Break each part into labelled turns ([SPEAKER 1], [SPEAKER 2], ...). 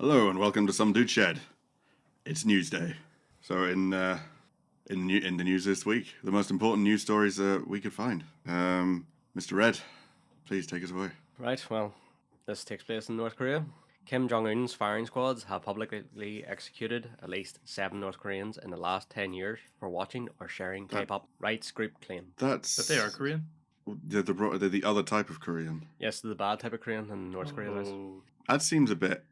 [SPEAKER 1] Hello and welcome to Some Dude Shed. It's Newsday. So in the news this week, the most important news stories we could find. Mr. Red, please take us away.
[SPEAKER 2] Right, well, this takes place in North Korea. Kim Jong-un's firing squads have publicly executed at least 7 North Koreans in the last 10 years for watching or sharing K-pop. Rights group claim.
[SPEAKER 3] But they are Korean.
[SPEAKER 1] They're the other type of Korean.
[SPEAKER 2] Yes, the bad type of Korean in North Korea. Is.
[SPEAKER 1] That seems a bit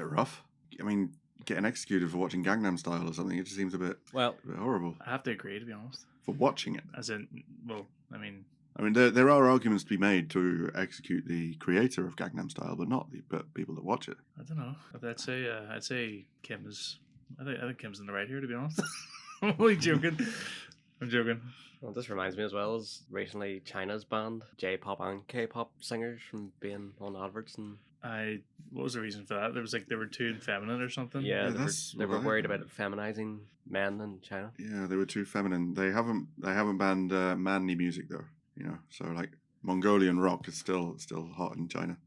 [SPEAKER 1] rough. I mean, getting executed for watching Gangnam Style or something, it just seems a bit horrible.
[SPEAKER 3] I have to agree, to be honest.
[SPEAKER 1] For watching it.
[SPEAKER 3] As in, well, I mean,
[SPEAKER 1] there are arguments to be made to execute the creator of Gangnam Style, but not the people that watch it.
[SPEAKER 3] I don't know. I'd say Kim is. I think Kim's in the right here, to be honest. I'm only joking. I'm joking.
[SPEAKER 2] Well, this reminds me as well as recently China's banned J-pop and K-pop singers from being on adverts and.
[SPEAKER 3] What was the reason for that? There was they were too effeminate or something.
[SPEAKER 2] Yeah, they were worried about feminizing men in China.
[SPEAKER 1] Yeah, they were too feminine. They haven't banned manly music though. You know, so like Mongolian rock is still hot in China,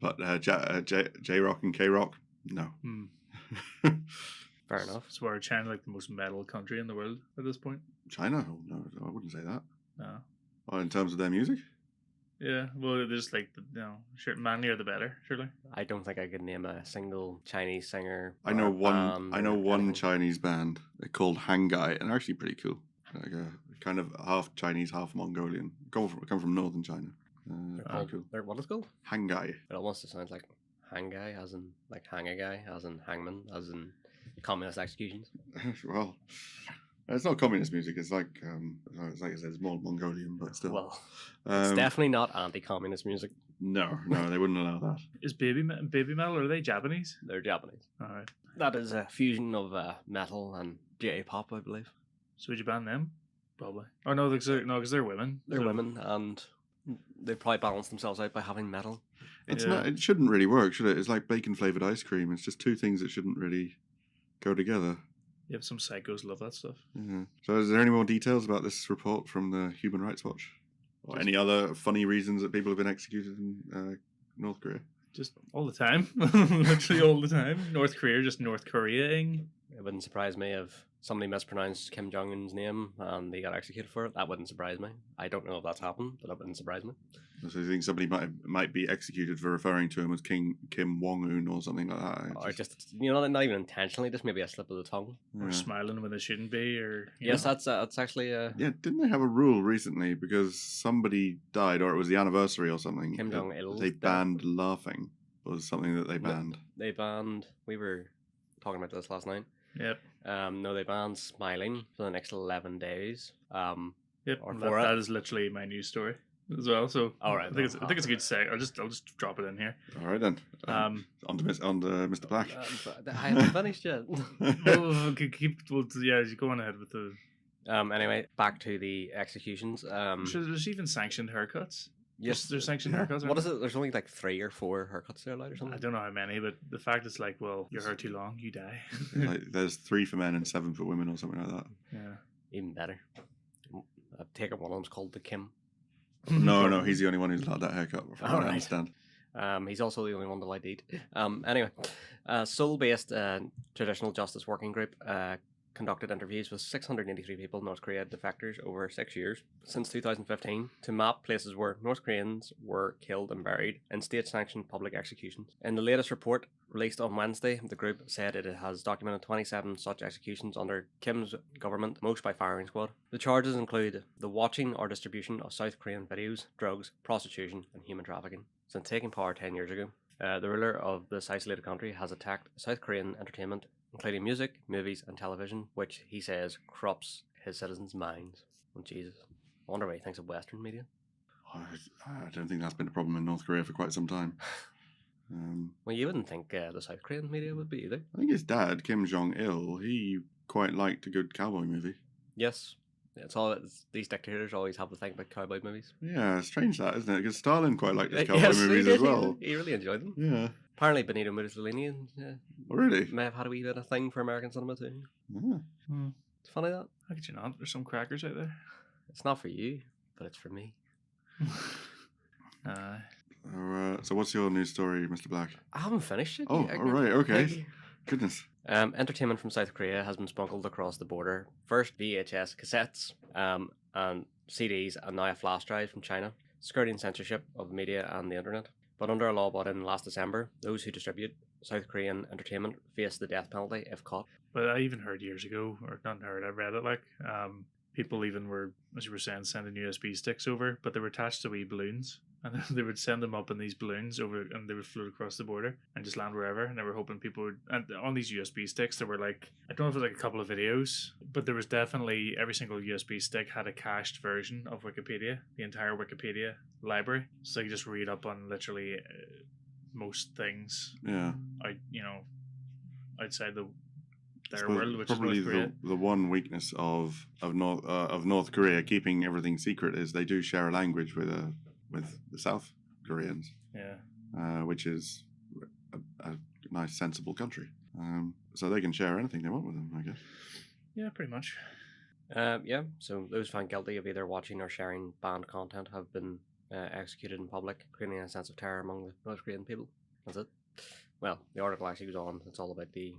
[SPEAKER 1] but J-rock and K-rock, no.
[SPEAKER 2] Fair enough.
[SPEAKER 3] So we're China like the most metal country in the world at this point?
[SPEAKER 1] China? Oh, no, I wouldn't say that.
[SPEAKER 3] No.
[SPEAKER 1] Well, in terms of their music?
[SPEAKER 3] Yeah, well, there's like, sure, manlier the better, surely.
[SPEAKER 2] I don't think I could name a single Chinese singer.
[SPEAKER 1] I know one Chinese band. They're called Hangai, and they're actually pretty cool. Like kind of half Chinese, half Mongolian. Come from northern China. Cool.
[SPEAKER 2] What is it called?
[SPEAKER 1] Hangai.
[SPEAKER 2] It almost sounds like Hangai, as in like hang a guy, as in hangman, as in communist executions.
[SPEAKER 1] Well, it's not communist music. It's like I said, it's more Mongolian, but still.
[SPEAKER 2] Well, it's definitely not anti-communist music.
[SPEAKER 1] No, they wouldn't allow that.
[SPEAKER 3] Is baby metal? Are they Japanese?
[SPEAKER 2] They're Japanese.
[SPEAKER 3] All right.
[SPEAKER 2] That is a fusion of metal and J-pop, I believe.
[SPEAKER 3] So would you ban them? Probably. Or no, because they're women.
[SPEAKER 2] They're women, and they probably balance themselves out by having metal.
[SPEAKER 1] It's not. It shouldn't really work, should it? It's like bacon flavored ice cream. It's just two things that shouldn't really go together.
[SPEAKER 3] Yeah, some psychos love that stuff.
[SPEAKER 1] Yeah. So, is there any more details about this report from the Human Rights Watch, or any other funny reasons that people have been executed in North Korea?
[SPEAKER 3] Just all the time, literally all the time. North Korea, just North Koreaing.
[SPEAKER 2] It wouldn't surprise me if somebody mispronounced Kim Jong-un's name and they got executed for it. That wouldn't surprise me. I don't know if that's happened, but that wouldn't surprise me.
[SPEAKER 1] So you think somebody might be executed for referring to him as Kim Jong-un or something like that?
[SPEAKER 2] Or just not even intentionally, just maybe a slip of the tongue.
[SPEAKER 3] Or smiling when they shouldn't be, or...
[SPEAKER 2] Yes, that's actually...
[SPEAKER 1] Yeah, didn't they have a rule recently because somebody died, or it was the anniversary or something?
[SPEAKER 2] Kim Jong-il.
[SPEAKER 1] They banned laughing, was something that they banned.
[SPEAKER 2] They banned... We were talking about this last night.
[SPEAKER 3] Yep.
[SPEAKER 2] No, they banned smiling for the next 11 days.
[SPEAKER 3] Yep.
[SPEAKER 2] Or
[SPEAKER 3] that is literally my news story as well. So
[SPEAKER 2] all right,
[SPEAKER 3] I think it's a good say. I'll just drop it in here.
[SPEAKER 1] All right then. On to Mr. Black.
[SPEAKER 2] I haven't finished yet.
[SPEAKER 3] You go on ahead with the.
[SPEAKER 2] Anyway, back to the executions.
[SPEAKER 3] There's even sanctioned haircuts.
[SPEAKER 2] Yes,
[SPEAKER 3] there's sanctioned haircuts.
[SPEAKER 2] What is it? There's only like 3 or 4 haircuts there allowed or something.
[SPEAKER 3] I don't know how many, but the fact is like, well, your hair too long, you die.
[SPEAKER 1] Like, there's 3 for men and 7 for women or something like that.
[SPEAKER 3] Yeah.
[SPEAKER 2] Even better. I take it one of them's called the Kim.
[SPEAKER 1] No, he's the only one who's allowed that haircut. From what I understand.
[SPEAKER 2] He's also the only one allowed to eat. Anyway, Seoul-based Traditional Justice Working Group conducted interviews with 683 people, North Korea defectors, over 6 years since 2015 to map places where North Koreans were killed and buried in state-sanctioned public executions. In the latest report released on Wednesday, the group said it has documented 27 such executions under Kim's government, most by firing squad. The charges include the watching or distribution of South Korean videos, drugs, prostitution, and human trafficking. Since taking power 10 years ago, the ruler of this isolated country has attacked South Korean entertainment, including music, movies, and television, which he says corrupts his citizens' minds. Oh, Jesus. I wonder what he thinks of Western media.
[SPEAKER 1] I don't think that's been a problem in North Korea for quite some time.
[SPEAKER 2] Well, you wouldn't think the South Korean media would be either.
[SPEAKER 1] I think his dad, Kim Jong-il, he quite liked a good cowboy movie.
[SPEAKER 2] Yes. These dictators always have to think about cowboy movies.
[SPEAKER 1] Yeah, strange that, isn't it? Because Stalin quite liked his cowboy movies as well.
[SPEAKER 2] He really enjoyed them.
[SPEAKER 1] Yeah.
[SPEAKER 2] Apparently Benito Mussolini
[SPEAKER 1] really?
[SPEAKER 2] may have had a wee bit of thing for American cinema too. It's funny that.
[SPEAKER 3] How could you not? There's some crackers out there.
[SPEAKER 2] It's not for you, but it's for me.
[SPEAKER 1] So what's your news story, Mr. Black?
[SPEAKER 2] I haven't finished it.
[SPEAKER 1] Oh,
[SPEAKER 2] yet.
[SPEAKER 1] all right, okay.
[SPEAKER 2] Hey.
[SPEAKER 1] Goodness.
[SPEAKER 2] Entertainment from South Korea has been smuggled across the border. First VHS cassettes, and CDs, and now a flash drive from China, skirting censorship of media and the internet. But under a law brought in last December, those who distribute South Korean entertainment face the death penalty if caught.
[SPEAKER 3] But I even heard years ago, or not heard, I read it like, people even were, as you were saying, sending USB sticks over, but they were attached to wee balloons. And they would send them up in these balloons over, and they would float across the border and just land wherever. And they were hoping people would. And on these USB sticks, there were like, I don't know if it was like a couple of videos, but there was definitely every single USB stick had a cached version of Wikipedia, the entire Wikipedia library. So you just read up on literally most things
[SPEAKER 1] Yeah.
[SPEAKER 3] outside their
[SPEAKER 1] Suppose
[SPEAKER 3] world, which
[SPEAKER 1] probably
[SPEAKER 3] is North Korea.
[SPEAKER 1] the one weakness of North Korea keeping everything secret is they do share a language with the South Koreans,
[SPEAKER 3] Yeah.
[SPEAKER 1] which is a nice, sensible country. So they can share anything they want with them, I guess.
[SPEAKER 3] Yeah, pretty much.
[SPEAKER 2] Yeah, so those found guilty of either watching or sharing banned content have been executed in public, creating a sense of terror among the North Korean people. That's it. Well, the article actually goes on. It's all about the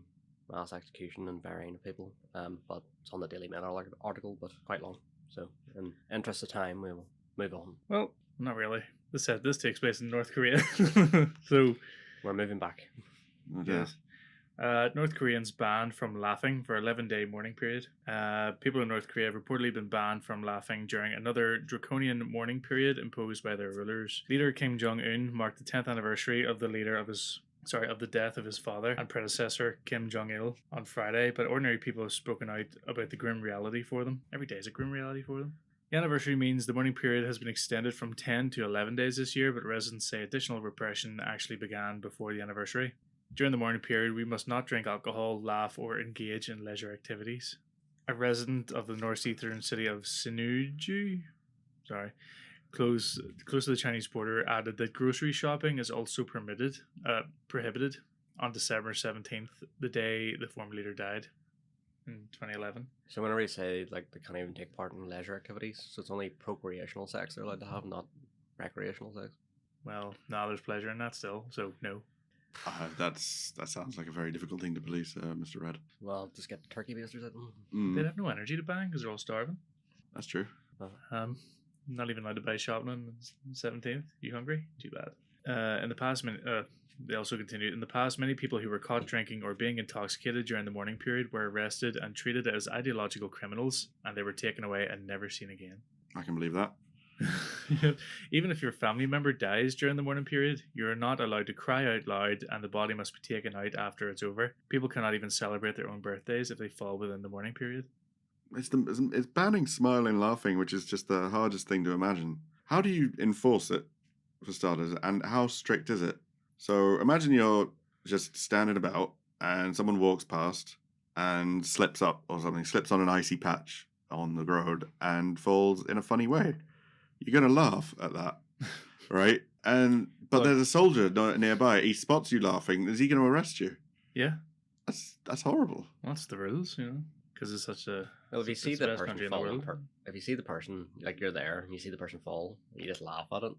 [SPEAKER 2] mass execution and burying of people, but it's on the Daily Mail article, but quite long. So, in interest of time, we will move on.
[SPEAKER 3] Well, not really. This takes place in North Korea. So,
[SPEAKER 2] We're moving back.
[SPEAKER 1] No doubt.
[SPEAKER 3] yes. North Koreans banned from laughing for 11-day mourning period. People in North Korea have reportedly been banned from laughing during another draconian mourning period imposed by their rulers. Leader Kim Jong-un marked the 10th anniversary of the death of his father and predecessor Kim Jong-il on Friday, but ordinary people have spoken out about the grim reality for them. Every day is a grim reality for them. The anniversary means the mourning period has been extended from 10 to 11 days this year, but residents say additional repression actually began before the anniversary. During the mourning period, we must not drink alcohol, laugh, or engage in leisure activities. A resident of the northeastern city of Sinuiju, close to the Chinese border, added that grocery shopping is also prohibited on December 17th, the day the former leader died in 2011.
[SPEAKER 2] So whenever you say like they can't even take part in leisure activities, so it's only procreational sex they're allowed to have, not recreational sex.
[SPEAKER 3] Well, now there's pleasure in that still, so no.
[SPEAKER 1] That sounds like a very difficult thing to police, Mr. Red.
[SPEAKER 2] Well, just get the turkey basters out.
[SPEAKER 3] They'd have no energy to bang because they're all starving.
[SPEAKER 1] That's true.
[SPEAKER 3] Not even allowed to buy shopping on the 17th. You hungry? Too bad. In the past, they also continued. In the past, many people who were caught drinking or being intoxicated during the mourning period were arrested and treated as ideological criminals, and they were taken away and never seen again.
[SPEAKER 1] I can believe that.
[SPEAKER 3] Even if your family member dies during the mourning period, you're not allowed to cry out loud, and the body must be taken out after it's over. People cannot even celebrate their own birthdays if they fall within the mourning period.
[SPEAKER 1] It's banning smiling, laughing, which is just the hardest thing to imagine. How do you enforce it, for starters, and how strict is it? So imagine you're just standing about and someone walks past and slips up or something, slips on an icy patch on the road and falls in a funny way. You're going to laugh at that, right? But there's a soldier nearby. He spots you laughing. Is he going to arrest you?
[SPEAKER 3] Yeah.
[SPEAKER 1] That's horrible.
[SPEAKER 3] Well, that's the rules, because it's such a...
[SPEAKER 2] Well, if you see
[SPEAKER 3] it's
[SPEAKER 2] the
[SPEAKER 3] best
[SPEAKER 2] person
[SPEAKER 3] country in the
[SPEAKER 2] falling,
[SPEAKER 3] world.
[SPEAKER 2] if you see the person, like you're there and you see the person fall, you just laugh at it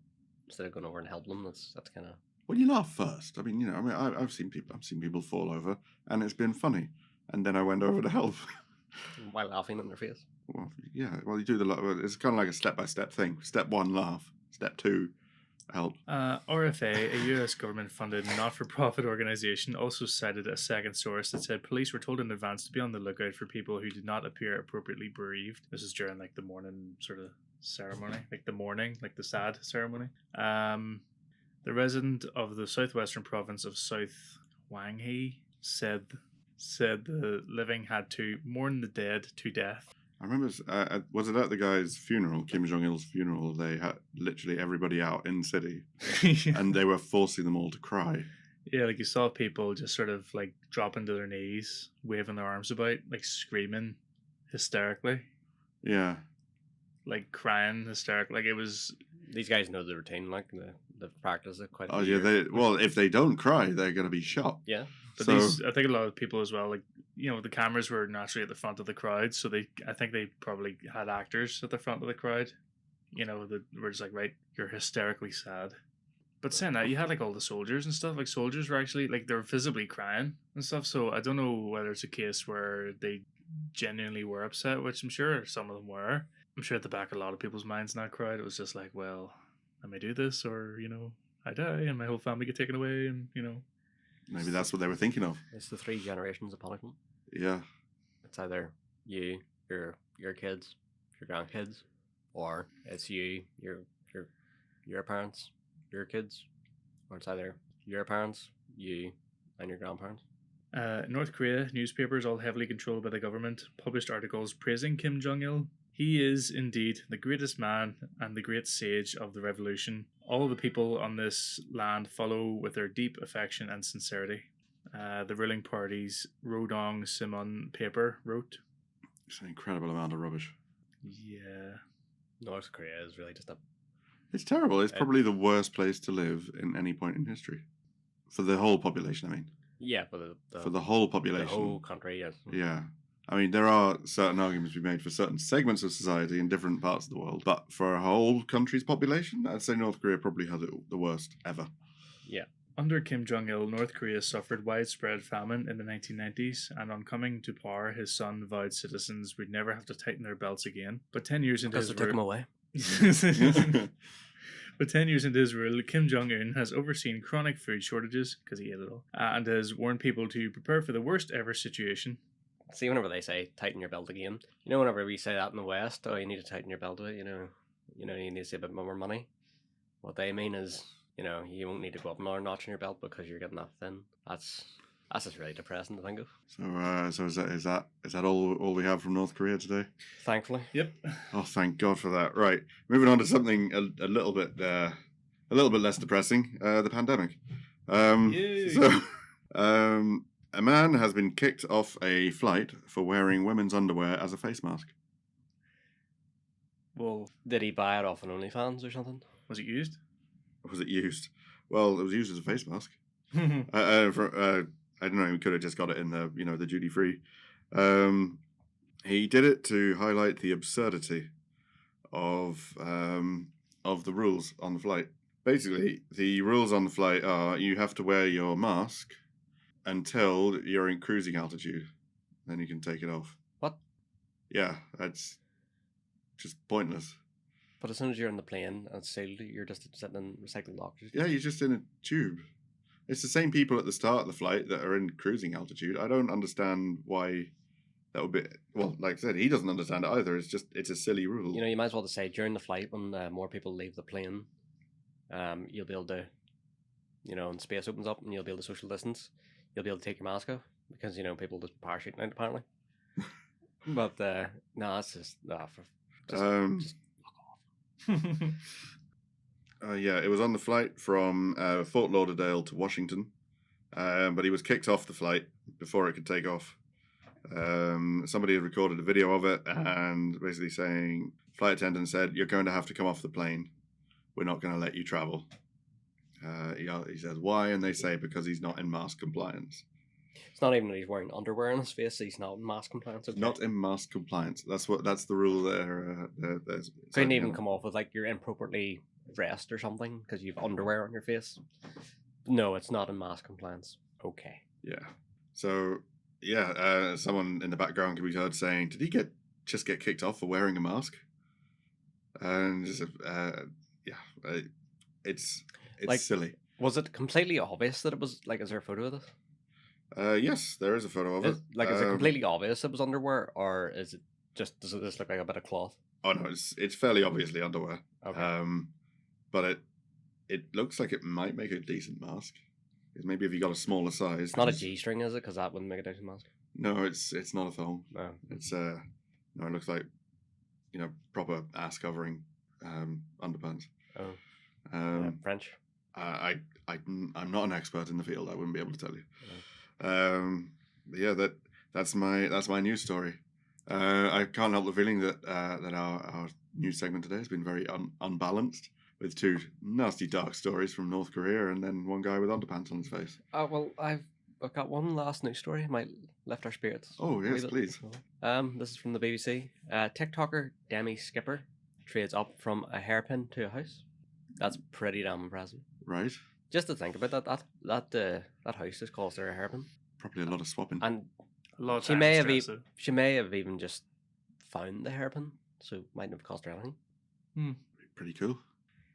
[SPEAKER 2] instead of going over and helping them. That's kind of...
[SPEAKER 1] Well, you laugh first. I mean, I've seen people fall over, and it's been funny. And then I went over to help.
[SPEAKER 2] While laughing in their face.
[SPEAKER 1] Well, yeah. Well, you do it's kind of like a step-by-step thing. Step 1, laugh. Step 2, help.
[SPEAKER 3] RFA, a US government-funded not-for-profit organization, also cited a second source that said police were told in advance to be on the lookout for people who did not appear appropriately bereaved. This is during the morning sort of ceremony, the sad ceremony. The resident of the southwestern province of South Hwanghae said the living had to mourn the dead to death.
[SPEAKER 1] I remember, was it at the guy's funeral, Kim Jong-il's funeral, they had literally everybody out in the city, and they were forcing them all to cry.
[SPEAKER 3] Yeah, you saw people just sort of dropping to their knees, waving their arms about, screaming hysterically.
[SPEAKER 1] Yeah.
[SPEAKER 3] Crying hysterically. It was...
[SPEAKER 2] These guys know the routine, the practice it quite a
[SPEAKER 1] Oh,
[SPEAKER 2] few
[SPEAKER 1] yeah,
[SPEAKER 2] years.
[SPEAKER 1] if they don't cry, they're going to be shot.
[SPEAKER 2] Yeah.
[SPEAKER 3] But
[SPEAKER 1] So-
[SPEAKER 3] I think a lot of people as well, the cameras were naturally at the front of the crowd, so I think they probably had actors at the front of the crowd, that were just right, you're hysterically sad. But saying that, you had like all the soldiers and stuff. Like soldiers were actually like they were visibly crying and stuff. So I don't know whether it's a case where they genuinely were upset, which I'm sure some of them were. I'm sure at the back of a lot of people's minds in that crowd, it was just like, well, I may do this, or I die and my whole family get taken away, and
[SPEAKER 1] Maybe that's what they were thinking of.
[SPEAKER 2] It's the 3 generations of punishment.
[SPEAKER 1] Yeah.
[SPEAKER 2] It's either you, your kids, your grandkids, or it's you, your parents, your kids, or it's either your parents, you, and your grandparents.
[SPEAKER 3] North Korea newspapers, all heavily controlled by the government, published articles praising Kim Jong Il. He is indeed the greatest man and the great sage of the revolution. All the people on this land follow with their deep affection and sincerity. The ruling party's Rodong Simon paper wrote.
[SPEAKER 1] It's an incredible amount of rubbish.
[SPEAKER 3] Yeah.
[SPEAKER 2] North Korea is really just a...
[SPEAKER 1] It's terrible. It's probably the worst place to live in any point in history. For the whole population, I mean.
[SPEAKER 2] Yeah, but
[SPEAKER 1] for the whole
[SPEAKER 2] the
[SPEAKER 1] population.
[SPEAKER 2] whole country, yes.
[SPEAKER 1] Yeah. I mean, there are certain arguments to be made for certain segments of society in different parts of the world, but for a whole country's population, I'd say North Korea probably has it the worst ever.
[SPEAKER 2] Yeah.
[SPEAKER 3] Under Kim Jong-il, North Korea suffered widespread famine in the 1990s, and on coming to power, his son vowed citizens would never have to tighten their belts again. But 10 years into
[SPEAKER 2] Because
[SPEAKER 3] his
[SPEAKER 2] they took him away.
[SPEAKER 3] But 10 years into his rule, Kim Jong-un has overseen chronic food shortages, because he ate it all, and has warned people to prepare for the worst ever situation.
[SPEAKER 2] See, whenever they say tighten your belt again, whenever we say that in the West, oh, you need to tighten your belt a bit, you need to save a bit more money. What they mean is, you won't need to go up another notch in your belt because you're getting that thin. That's just really depressing to think of.
[SPEAKER 1] So is that all we have from North Korea today?
[SPEAKER 2] Thankfully.
[SPEAKER 3] Yep.
[SPEAKER 1] Oh, thank God for that. Right, moving on to something a little bit less depressing. The pandemic. A man has been kicked off a flight for wearing women's underwear as a face mask.
[SPEAKER 3] Well,
[SPEAKER 2] did he buy it off an OnlyFans or something?
[SPEAKER 3] Was it used?
[SPEAKER 1] Was it used? Well, it was used as a face mask. I don't know. He could have just got it in the the duty free. He did it to highlight the absurdity of the rules on the flight. Basically, the rules on the flight are you have to wear your mask until you're in cruising altitude. Then you can take it off.
[SPEAKER 2] What?
[SPEAKER 1] Yeah, that's just pointless.
[SPEAKER 2] But as soon as you're in the plane and it's sealed, you're just sitting in recycled lockers.
[SPEAKER 1] Yeah, you're just in a tube. It's the same people at the start of the flight that are in cruising altitude. I don't understand why that would be... Well, like I said, he doesn't understand it either. It's a silly rule.
[SPEAKER 2] You might as well just say during the flight when more people leave the plane, you'll be able to, and space opens up and you'll be able to social distance. You'll be able to take your mask off because, people just parachuting out apparently. But, no, it's just... just
[SPEAKER 1] yeah, it was on the flight from Fort Lauderdale to Washington, but he was kicked off the flight before it could take off. Somebody had recorded a video of it and basically saying, flight attendant said, "You're going to have to come off the plane. We're not going to let you travel." He says, "Why?" And they say, because he's not in mask compliance.
[SPEAKER 2] It's not even that he's wearing underwear on his face. He's not in mask compliance. Okay.
[SPEAKER 1] Not in mask compliance. That's the rule there.
[SPEAKER 2] Couldn't even come off with you're improperly dressed or something because you've underwear on your face. No, it's not in mask compliance. Okay.
[SPEAKER 1] Yeah. So someone in the background can be heard saying, "Did he just get kicked off for wearing a mask?" And just, it's silly.
[SPEAKER 2] Was it completely obvious that it was is there a photo of this?
[SPEAKER 1] Yes, there is a photo of it.
[SPEAKER 2] Is it completely obvious it was underwear, or is it does it just look like a bit of cloth?
[SPEAKER 1] Oh no, it's fairly obviously underwear.
[SPEAKER 2] Okay.
[SPEAKER 1] But it looks like it might make a decent mask. Because maybe if you got a smaller size.
[SPEAKER 2] It's not a G-string, is it? Because that wouldn't make a decent mask.
[SPEAKER 1] No, it's not a thong.
[SPEAKER 2] No.
[SPEAKER 1] It's no, it looks like proper ass covering underpants.
[SPEAKER 2] Oh. French.
[SPEAKER 1] I'm not an expert in the field. I wouldn't be able to tell you.
[SPEAKER 2] No.
[SPEAKER 1] But yeah, that's my news story. I can't help the feeling that our news segment today has been very unbalanced, with two nasty dark stories from North Korea and then one guy with underpants on his face.
[SPEAKER 2] Well, I've got one last news story. Might lift our spirits.
[SPEAKER 1] Oh yes, please.
[SPEAKER 2] This is from the BBC. TikToker Demi Skipper trades up from a hairpin to a house. That's pretty damn impressive.
[SPEAKER 1] Right.
[SPEAKER 2] Just to think about that house just cost her a hairpin,
[SPEAKER 1] Probably a lot of swapping.
[SPEAKER 2] and
[SPEAKER 3] A lot of
[SPEAKER 2] she
[SPEAKER 3] time
[SPEAKER 2] may
[SPEAKER 3] and
[SPEAKER 2] have
[SPEAKER 3] stress, though.
[SPEAKER 2] she may have even just found the hairpin, so it mightn't have cost her anything.
[SPEAKER 1] Pretty cool.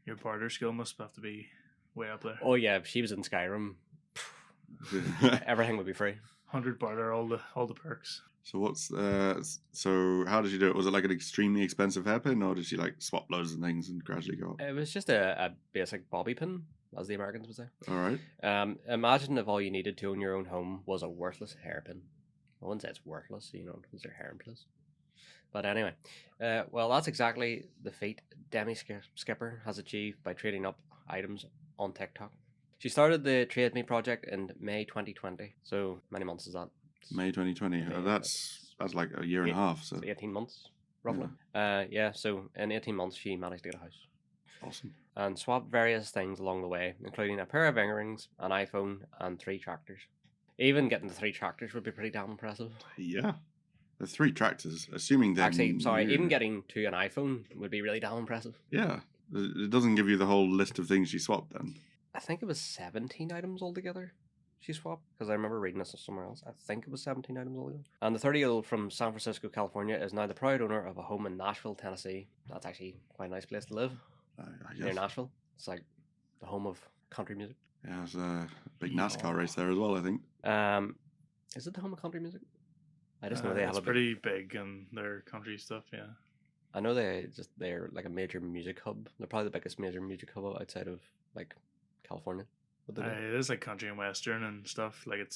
[SPEAKER 3] Your barter skill must have to be way up there.
[SPEAKER 2] Oh yeah, if she was in Skyrim, everything would be free.
[SPEAKER 3] 100 barter, all the perks.
[SPEAKER 1] So what's so how did you do it? Was it like an extremely expensive hairpin, or did she like swap loads of things and gradually go up?
[SPEAKER 2] It was just a basic bobby pin, as the Americans would say.
[SPEAKER 1] All right.
[SPEAKER 2] Imagine if all you needed to own your own home was a worthless hairpin. I wouldn't say it's worthless, because they're hairpins. But anyway, well, that's exactly the feat Demi Skipper has achieved by trading up items on TikTok. She started the Trade Me project in May 2020, so many months is that?
[SPEAKER 1] May 2020.
[SPEAKER 2] May,
[SPEAKER 1] That's like a year and a half. So
[SPEAKER 2] 18 months, roughly. Yeah, so in 18 months she managed to get a house.
[SPEAKER 1] awesome.
[SPEAKER 2] And swapped various things along the way, including a pair of earrings, an iPhone, and 3 tractors. Even getting the 3 tractors would be pretty damn impressive.
[SPEAKER 1] Yeah. The 3 tractors, assuming they're
[SPEAKER 2] Actually, sorry,
[SPEAKER 1] new.
[SPEAKER 2] even getting to an iPhone would be really damn impressive.
[SPEAKER 1] Yeah. It doesn't give you the whole list of things she swapped then.
[SPEAKER 2] I think it was 17 items altogether she swapped, because I remember reading this somewhere else. I think it was 17 items altogether. And the 30-year-old from San Francisco, California is now the proud owner of a home in Nashville, Tennessee. That's actually quite a nice place to live,
[SPEAKER 1] I
[SPEAKER 2] near
[SPEAKER 1] guess.
[SPEAKER 2] Nashville. It's like the home of country music.
[SPEAKER 1] Yeah, there's a big NASCAR race there as well, I think.
[SPEAKER 2] Is it the home of country music? I just know they have
[SPEAKER 3] it's
[SPEAKER 2] a big,
[SPEAKER 3] pretty big in their country stuff, yeah.
[SPEAKER 2] I know they're like a major music hub. They're probably the biggest major music hub outside of like California. What they do.
[SPEAKER 3] It is like country and western and stuff. Like it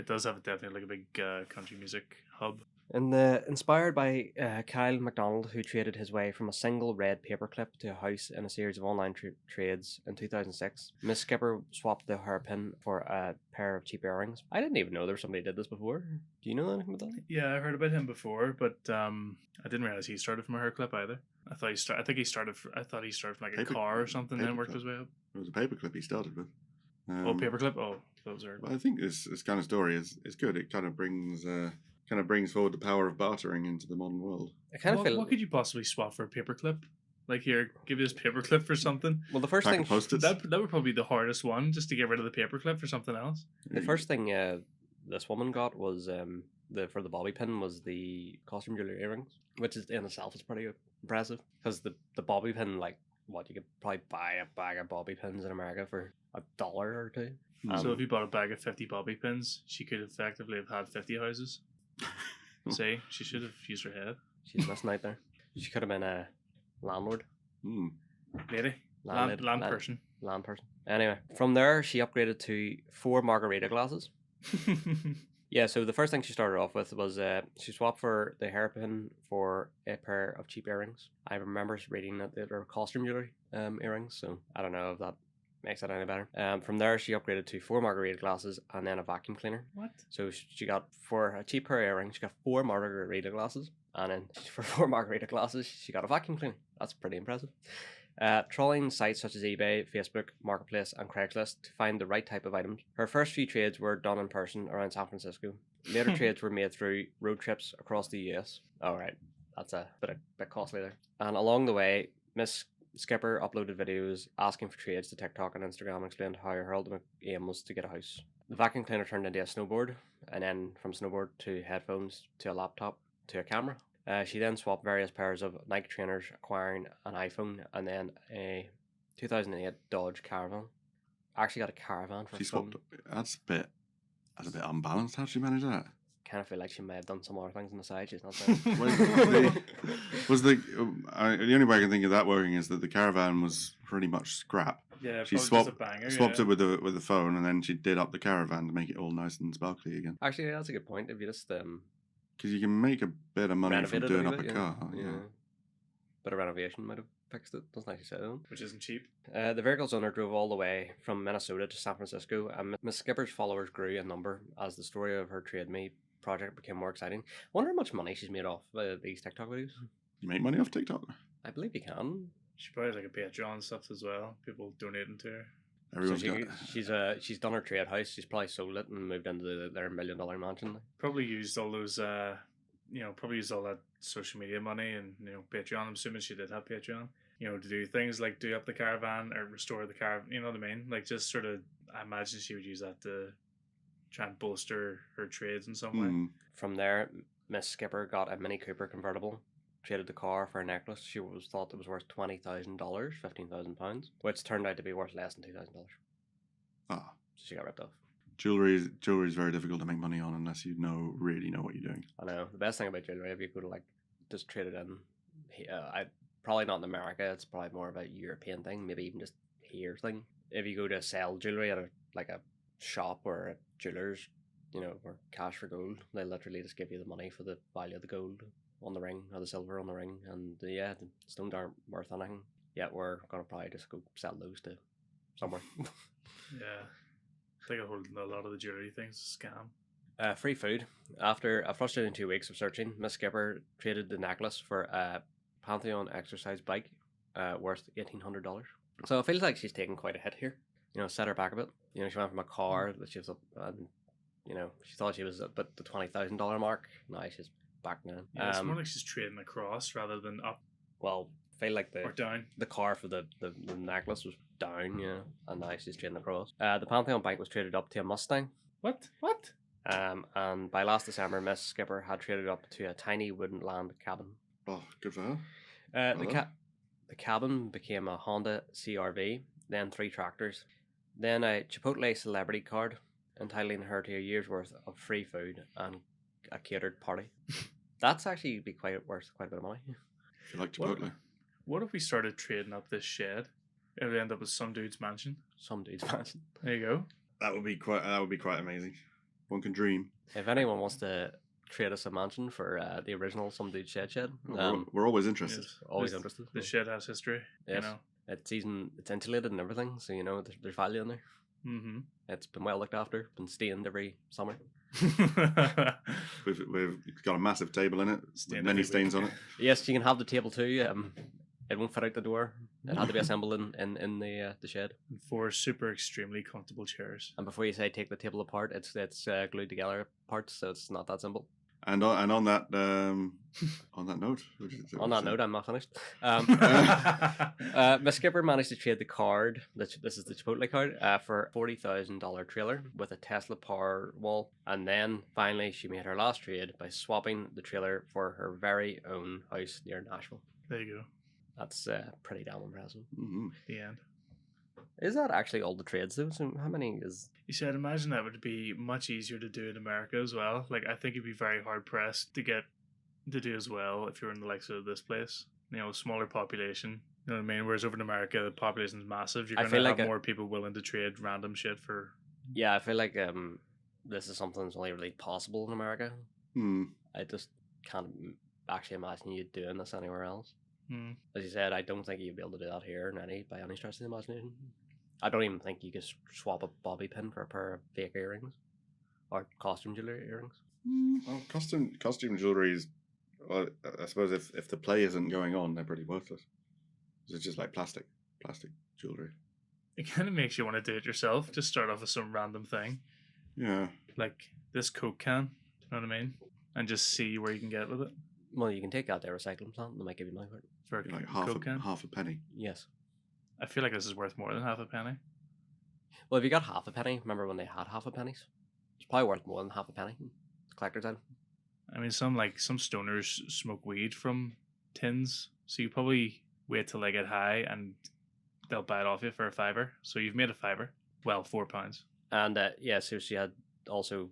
[SPEAKER 3] does have definitely like a big country music hub.
[SPEAKER 2] And inspired by Kyle McDonald, who traded his way from a single red paperclip to a house in a series of online trades in 2006, Miss Skipper swapped the hairpin for a pair of cheap earrings. I didn't even know there was somebody who did this before. Do you know anything about that?
[SPEAKER 3] Yeah, I heard about him before, but I didn't realize he started from a hair clip either. I thought he started from like a car or something, then worked his way up.
[SPEAKER 1] It was a paperclip he started with.
[SPEAKER 3] Paperclip. Oh, those are.
[SPEAKER 1] Well, I think this kind of story is good. It kind of brings forward the power of bartering into the modern world.
[SPEAKER 2] I kind of feel.
[SPEAKER 3] What could you possibly swap for a paperclip? Like here, give you this paperclip for something.
[SPEAKER 2] Well, the first
[SPEAKER 1] Pack
[SPEAKER 2] thing
[SPEAKER 1] of Post-its.
[SPEAKER 3] That would probably be the hardest one, just to get rid of the paperclip for something else.
[SPEAKER 2] The first thing this woman got was for the bobby pin was the costume jewelry earrings, which is in itself is pretty impressive because the bobby pin, like what you could probably buy a bag of bobby pins in America for $1 or $2.
[SPEAKER 3] So if you bought a bag of 50 bobby pins, she could effectively have had 50 houses. Say, she should have used her head.
[SPEAKER 2] She's missing out there. She could have been a landlord.
[SPEAKER 3] Lady.
[SPEAKER 2] Landlady.
[SPEAKER 3] Land person.
[SPEAKER 2] Land person. Anyway, from there she upgraded to 4 margarita glasses. Yeah, so the first thing she started off with was she swapped for the hairpin for a pair of cheap earrings. I remember reading that they're costume jewelry earrings, so I don't know if that makes it any better. From there, she upgraded to 4 margarita glasses and then a vacuum cleaner.
[SPEAKER 3] What?
[SPEAKER 2] So she got, for a cheap pair of earrings, she got 4 margarita glasses, and then for 4 margarita glasses, she got a vacuum cleaner. That's pretty impressive. Trawling sites such as eBay, Facebook, Marketplace, and Craigslist to find the right type of items. Her first few trades were done in person around San Francisco. Later trades were made through road trips across the US. Alright, that's a bit costly there. And along the way, Miss Skipper uploaded videos asking for trades to TikTok and Instagram and explained how her ultimate aim was to get a house. The vacuum cleaner turned into a snowboard, and then from snowboard to headphones to a laptop to a camera. She then swapped various pairs of Nike trainers, acquiring an iPhone and then a 2008 Dodge Caravan. I actually got a Caravan for
[SPEAKER 1] She
[SPEAKER 2] a phone.
[SPEAKER 1] swapped. That's a bit unbalanced. How'd she manage that?
[SPEAKER 2] Kind of feel like she may have done some other things on the side. She's not saying.
[SPEAKER 1] The only way I can think of that working is that the Caravan was pretty much scrap.
[SPEAKER 3] Yeah,
[SPEAKER 1] She
[SPEAKER 3] probably just a banger.
[SPEAKER 1] swapped it with the phone, and then she did up the Caravan to make it all nice and sparkly again.
[SPEAKER 2] Actually, that's a good point. If you just
[SPEAKER 1] Because you can make a bit of money from
[SPEAKER 2] renovated
[SPEAKER 1] doing
[SPEAKER 2] a
[SPEAKER 1] up a
[SPEAKER 2] wee bit,
[SPEAKER 1] car. Yeah.
[SPEAKER 2] Bit of renovation might have fixed it. Doesn't actually say that.
[SPEAKER 3] Which isn't cheap.
[SPEAKER 2] The vehicle's owner drove all the way from Minnesota to San Francisco, and Miss Skipper's followers grew in number as the story of her Trade Me project became more exciting. I wonder how much money she's made off these TikTok videos.
[SPEAKER 1] You make money off TikTok?
[SPEAKER 2] I believe you can.
[SPEAKER 3] She probably has like a Patreon and stuff as well. People donating to her.
[SPEAKER 1] Everyone's
[SPEAKER 2] So
[SPEAKER 1] got.
[SPEAKER 2] she's done her trade house. She's probably sold it and moved into their $1 million mansion.
[SPEAKER 3] Probably used all those, probably used all that social media money and Patreon. I'm assuming she did have Patreon. to do things like do up the caravan or restore the caravan. You know what I mean? Like just sort of, I imagine she would use that to try and bolster her trades in some way.
[SPEAKER 2] From there, Miss Skipper got a Mini Cooper convertible, traded the car for a necklace. She was thought it was worth $20,000, £15,000, which turned out to be worth less than $2,000.
[SPEAKER 1] Ah,
[SPEAKER 2] So she got ripped off.
[SPEAKER 1] jewelry is very difficult to make money on unless you really know what you're doing.
[SPEAKER 2] I know. The best thing about jewelry, if you go to like just trade it in, I probably not in America. It's probably more of a European thing, maybe even just here thing. If you go to sell jewelry at a shop or a jeweler's, or cash for gold, they literally just give you the money for the value of the gold on the ring or the silver on the ring, and the stones aren't worth anything. Yet we're gonna probably just go sell those to somewhere.
[SPEAKER 3] Yeah. I think a lot of the jewelry things is a scam.
[SPEAKER 2] Free food. After a frustrating 2 weeks of searching, Miss Skipper traded the necklace for a Pantheon exercise bike worth $1,800. So it feels like she's taken quite a hit here. Set her back a bit. She went from a car that she was up, and she thought she was at the $20,000 mark. Now she's back now.
[SPEAKER 3] Yeah, it's more like she's trading across rather than up
[SPEAKER 2] Well, I feel like
[SPEAKER 3] or down.
[SPEAKER 2] the car for the necklace was down, and now she's trading across. The Pantheon bike was traded up to a Mustang.
[SPEAKER 3] What?
[SPEAKER 2] And by last December, Miss Skipper had traded up to a tiny wooden land cabin.
[SPEAKER 1] Oh, good for her.
[SPEAKER 2] The cabin became a Honda CRV, then 3 tractors, then a Chipotle celebrity card, entitling her to a year's worth of free food and a catered party. That's actually be worth quite a bit of money.
[SPEAKER 1] If you like Chipotle.
[SPEAKER 3] What if we started trading up this shed? It would end up with some dude's mansion.
[SPEAKER 2] Some dude's mansion.
[SPEAKER 3] There you go.
[SPEAKER 1] That would be quite amazing. One can dream.
[SPEAKER 2] If anyone wants to trade us a mansion for the original Some Dude's Shed,
[SPEAKER 1] We're always interested.
[SPEAKER 3] Yes.
[SPEAKER 2] always
[SPEAKER 3] This-
[SPEAKER 2] interested.
[SPEAKER 3] The shed has history.
[SPEAKER 2] Yes. It's insulated and everything, so there's value in there.
[SPEAKER 3] Mm-hmm.
[SPEAKER 2] It's been well looked after, been stained every summer.
[SPEAKER 1] We've got a massive table in it.
[SPEAKER 3] Stained
[SPEAKER 1] Many
[SPEAKER 3] every
[SPEAKER 1] stains
[SPEAKER 3] week.
[SPEAKER 1] on it.
[SPEAKER 2] Yes, you can have the table too. It won't fit out the door. It had to be assembled in the shed.
[SPEAKER 3] 4 super extremely comfortable chairs.
[SPEAKER 2] And before you say take the table apart, it's glued together parts, so it's not that simple.
[SPEAKER 1] And on that on that note,
[SPEAKER 2] On that note, I'm not finished. Miss Skipper managed to trade the card. This is the Chipotle card for $40,000 trailer with a Tesla Powerwall, and then finally she made her last trade by swapping the trailer for her very own house near Nashville.
[SPEAKER 3] There you go.
[SPEAKER 2] That's pretty damn impressive.
[SPEAKER 1] Mhm.
[SPEAKER 3] The end.
[SPEAKER 2] Is that actually all the trades though? So how many is?
[SPEAKER 3] You see, I'd imagine that would be much easier to do in America as well. Like, I think you'd be very hard pressed to get to do as well if you're in the likes of this place. Smaller population. You know what I mean? Whereas over in America, the population's massive. You're
[SPEAKER 2] I
[SPEAKER 3] going
[SPEAKER 2] feel
[SPEAKER 3] to
[SPEAKER 2] like
[SPEAKER 3] have more people willing to trade random shit for.
[SPEAKER 2] Yeah, I feel like this is something that's only really possible in America.
[SPEAKER 1] Hmm.
[SPEAKER 2] I just can't actually imagine you doing this anywhere else.
[SPEAKER 3] Hmm.
[SPEAKER 2] As you said, I don't think you'd be able to do that here by any stretch of the imagination. I don't even think you could swap a bobby pin for a pair of fake earrings or costume jewelry earrings.
[SPEAKER 1] Well, costume jewelry is. Well, I suppose if the play isn't going on, they're pretty worthless. It's just like plastic jewelry.
[SPEAKER 3] It kind of makes you want to do it yourself. Just start off with some random thing.
[SPEAKER 1] Yeah.
[SPEAKER 3] Like this Coke can. You know what I mean? And just see where you can get with it.
[SPEAKER 2] Well, you can take out their recycling plant and they might give you money for it.
[SPEAKER 3] For a
[SPEAKER 1] Like
[SPEAKER 3] Coke can.
[SPEAKER 1] half a penny.
[SPEAKER 2] Yes.
[SPEAKER 3] I feel like this is worth more than half a penny.
[SPEAKER 2] Well, if you got half a penny, remember when they had half a pennies? It's probably worth more than half a penny. It's collector's item.
[SPEAKER 3] I mean, some stoners smoke weed from tins, so you probably wait till they get high and they'll buy it off you for a $5. So you've made a $5. Well, £4.
[SPEAKER 2] And so she had also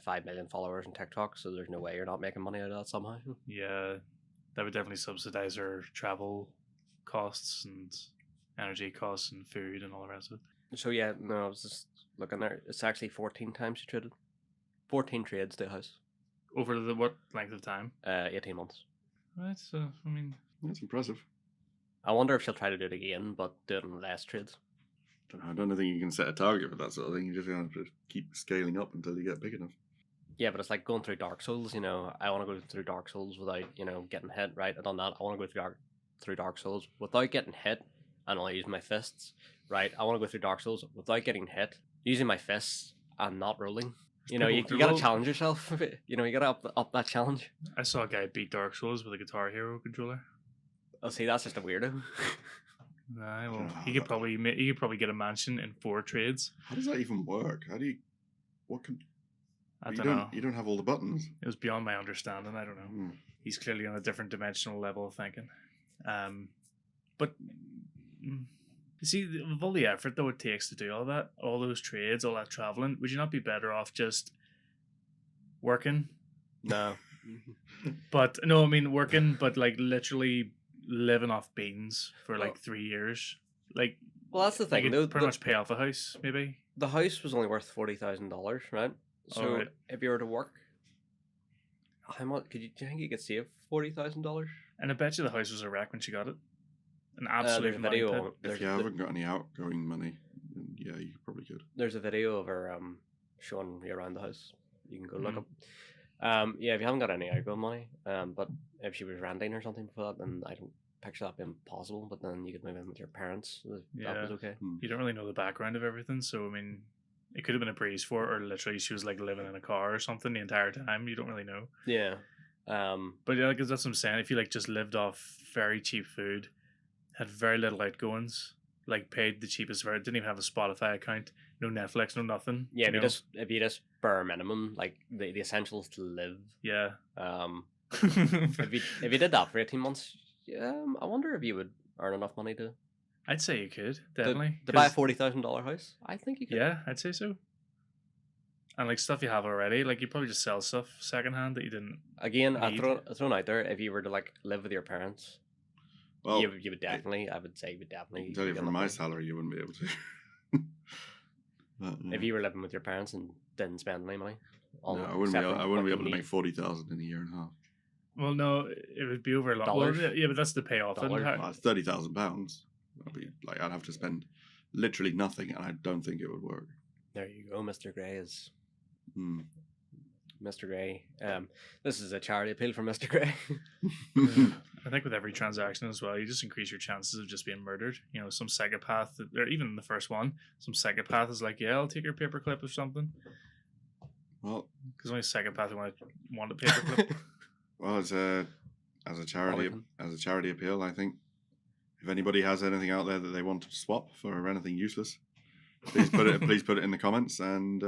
[SPEAKER 2] 5 million followers on TikTok, so there's no way you're not making money out of that somehow.
[SPEAKER 3] Yeah, that would definitely subsidize her travel costs and energy costs and food and all the rest of it.
[SPEAKER 2] So yeah, no, I was just looking there. It's actually 14 times she traded. 14 trades to a house.
[SPEAKER 3] Over what length of time?
[SPEAKER 2] 18 months.
[SPEAKER 3] Right, so, I mean...
[SPEAKER 1] That's impressive.
[SPEAKER 2] I wonder if she'll try to do it again, but do it in less trades.
[SPEAKER 1] I don't think you can set a target for that sort of thing. You just have to keep scaling up until you get big enough.
[SPEAKER 2] Yeah, but it's like going through Dark Souls, I want to go through Dark Souls without, getting hit, right? I've done that. I want to go through Dark Souls without getting hit and only using my fists, right? I want to go through Dark Souls without getting hit, using my fists and not rolling. You got to challenge yourself. You got to up that challenge.
[SPEAKER 3] I saw a guy beat Dark Souls with a Guitar Hero controller.
[SPEAKER 2] Oh, see, that's just a weirdo.
[SPEAKER 3] Nah, well,
[SPEAKER 1] Oh,
[SPEAKER 3] he could probably get a mansion in 4 trades.
[SPEAKER 1] How does that even work? How do you? What can?
[SPEAKER 3] I
[SPEAKER 1] you
[SPEAKER 3] don't know.
[SPEAKER 1] You don't have all the buttons.
[SPEAKER 3] It was beyond my understanding. I don't know.
[SPEAKER 1] Hmm.
[SPEAKER 3] He's clearly on a different dimensional level of thinking. But you see, with all the effort though it takes to do all that, all those trades, all that traveling, would you not be better off just working?
[SPEAKER 2] No.
[SPEAKER 3] But no, I mean working, but like literally living off beans for like
[SPEAKER 2] Well-
[SPEAKER 3] 3 years. Like,
[SPEAKER 2] Well, that's the
[SPEAKER 3] you
[SPEAKER 2] thing.
[SPEAKER 3] could
[SPEAKER 2] though,
[SPEAKER 3] pretty much pay off a house, maybe.
[SPEAKER 2] the house was only worth $40,000, right? So
[SPEAKER 3] Alright.
[SPEAKER 2] if you were to work, how much do you think you could save $40,000?
[SPEAKER 3] And I bet you the house was a wreck when she got it. An absolute
[SPEAKER 2] There's a
[SPEAKER 3] money
[SPEAKER 2] video.
[SPEAKER 3] pit.
[SPEAKER 2] on- There's,
[SPEAKER 1] If you haven't got any outgoing money, then yeah, you probably could.
[SPEAKER 2] there's a video of her showing you around the house. You can go look
[SPEAKER 3] Mhm.
[SPEAKER 2] up. Yeah, if you haven't got any outgoing money, but if she was renting or something before that, then I don't picture that being possible. But then you could move in with your parents. That
[SPEAKER 3] Yeah.
[SPEAKER 2] was okay.
[SPEAKER 3] You don't really know the background of everything, so I mean, it could have been a breeze for her, or literally she was like living in a car or something the entire time. You don't really know.
[SPEAKER 2] Yeah.
[SPEAKER 3] But yeah, because that's what I'm saying. If you like just lived off very cheap food, had very little outgoings, like paid the cheapest for it, didn't even have a Spotify account, no Netflix, no nothing.
[SPEAKER 2] Yeah,
[SPEAKER 3] you know?
[SPEAKER 2] if you just bare minimum, like the essentials to live.
[SPEAKER 3] Yeah.
[SPEAKER 2] If you did that for 18 months, I wonder if you would earn enough money to
[SPEAKER 3] I'd say you could definitely
[SPEAKER 2] to buy a
[SPEAKER 3] 'cause-
[SPEAKER 2] $40,000 house. I think you could.
[SPEAKER 3] Yeah, I'd say so. And like stuff you have already, like you probably just sell stuff secondhand that you didn't.
[SPEAKER 2] Again,
[SPEAKER 3] Need.
[SPEAKER 2] thrown out there. If you were to like live with your parents,
[SPEAKER 1] Well,
[SPEAKER 2] you would definitely. I would say you would
[SPEAKER 1] I
[SPEAKER 2] definitely.
[SPEAKER 1] can tell you
[SPEAKER 2] get
[SPEAKER 1] from
[SPEAKER 2] enough
[SPEAKER 1] my
[SPEAKER 2] money.
[SPEAKER 1] salary, you wouldn't be able to. But,
[SPEAKER 2] If you were living with your parents and didn't spend any money,
[SPEAKER 1] no,
[SPEAKER 2] on
[SPEAKER 1] I wouldn't be.
[SPEAKER 2] except
[SPEAKER 1] Able,
[SPEAKER 2] for
[SPEAKER 1] I wouldn't be
[SPEAKER 2] what
[SPEAKER 1] able to
[SPEAKER 2] you
[SPEAKER 1] make 40,000 in a year and a half.
[SPEAKER 3] Well, no, it would be over a lot. Well,
[SPEAKER 2] Dollars?
[SPEAKER 3] yeah, but that's the payoff.
[SPEAKER 2] Dollars.
[SPEAKER 3] And
[SPEAKER 1] Well, it's £30,000. I'd be like, I'd have to spend literally nothing, and I don't think it would work.
[SPEAKER 2] There you go, Mr. Gray is
[SPEAKER 1] Hmm.
[SPEAKER 2] Mr. Gray. This is a charity appeal for Mr. Gray.
[SPEAKER 3] I think with every transaction as well, you just increase your chances of just being murdered. You know, some psychopath, or even the first one, some psychopath is like, "Yeah, I'll take your paperclip or something."
[SPEAKER 1] Well,
[SPEAKER 3] Because only a psychopath would want a paperclip.
[SPEAKER 1] well, as a charity
[SPEAKER 2] Organ.
[SPEAKER 1] appeal, I think if anybody has anything out there that they want to swap for anything useless, please put it in the comments. And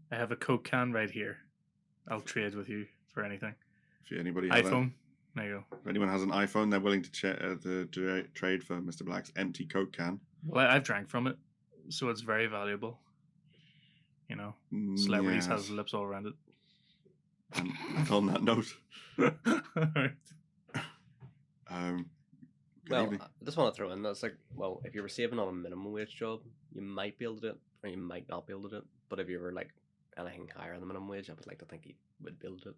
[SPEAKER 3] I have a Coke can right here. I'll trade with you for anything.
[SPEAKER 1] if anybody has
[SPEAKER 3] iPhone. There you go.
[SPEAKER 1] if anyone has an iPhone, they're willing to trade for Mr. Black's empty Coke can.
[SPEAKER 3] Well, I've drank from it, so it's very valuable. You know, celebrities
[SPEAKER 1] Yes.
[SPEAKER 3] has lips all around it.
[SPEAKER 1] And on that note,
[SPEAKER 3] Alright.
[SPEAKER 1] good
[SPEAKER 2] Well,
[SPEAKER 1] evening.
[SPEAKER 2] I just want to throw in that's like, well, if you were saving on a minimum wage job, you might be able to do it, or you might not be able to do it. But if you were like anything higher than the minimum wage, I would like to think you would be able to do it.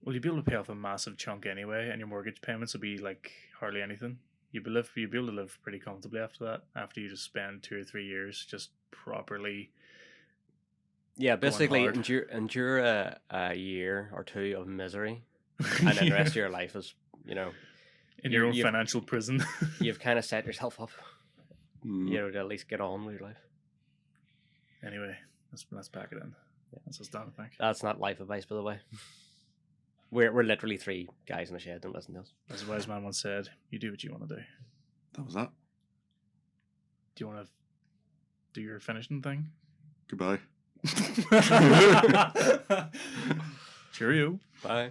[SPEAKER 3] Well, you'd be able to pay off a massive chunk anyway, and your mortgage payments would be like hardly anything. You'd be able to live pretty comfortably after that. After you just spend 2 or 3 years just properly.
[SPEAKER 2] Yeah, basically
[SPEAKER 3] hard.
[SPEAKER 2] endure a year or two of misery, and then the rest of your life is, you know,
[SPEAKER 3] in your own
[SPEAKER 2] you've-
[SPEAKER 3] financial prison.
[SPEAKER 2] you've kind of set yourself up,
[SPEAKER 1] Hmm.
[SPEAKER 2] you know, to at least get on with your life.
[SPEAKER 3] Anyway, let's pack it in. That's us done, I think.
[SPEAKER 2] That's not life advice, by the way. We're literally 3 guys in a shed. Don't listen to us.
[SPEAKER 3] As a wise man once said, you do what you want to do.
[SPEAKER 1] That was that.
[SPEAKER 3] Do you want to do your finishing thing?
[SPEAKER 1] Goodbye.
[SPEAKER 3] Cheerio.
[SPEAKER 2] Bye.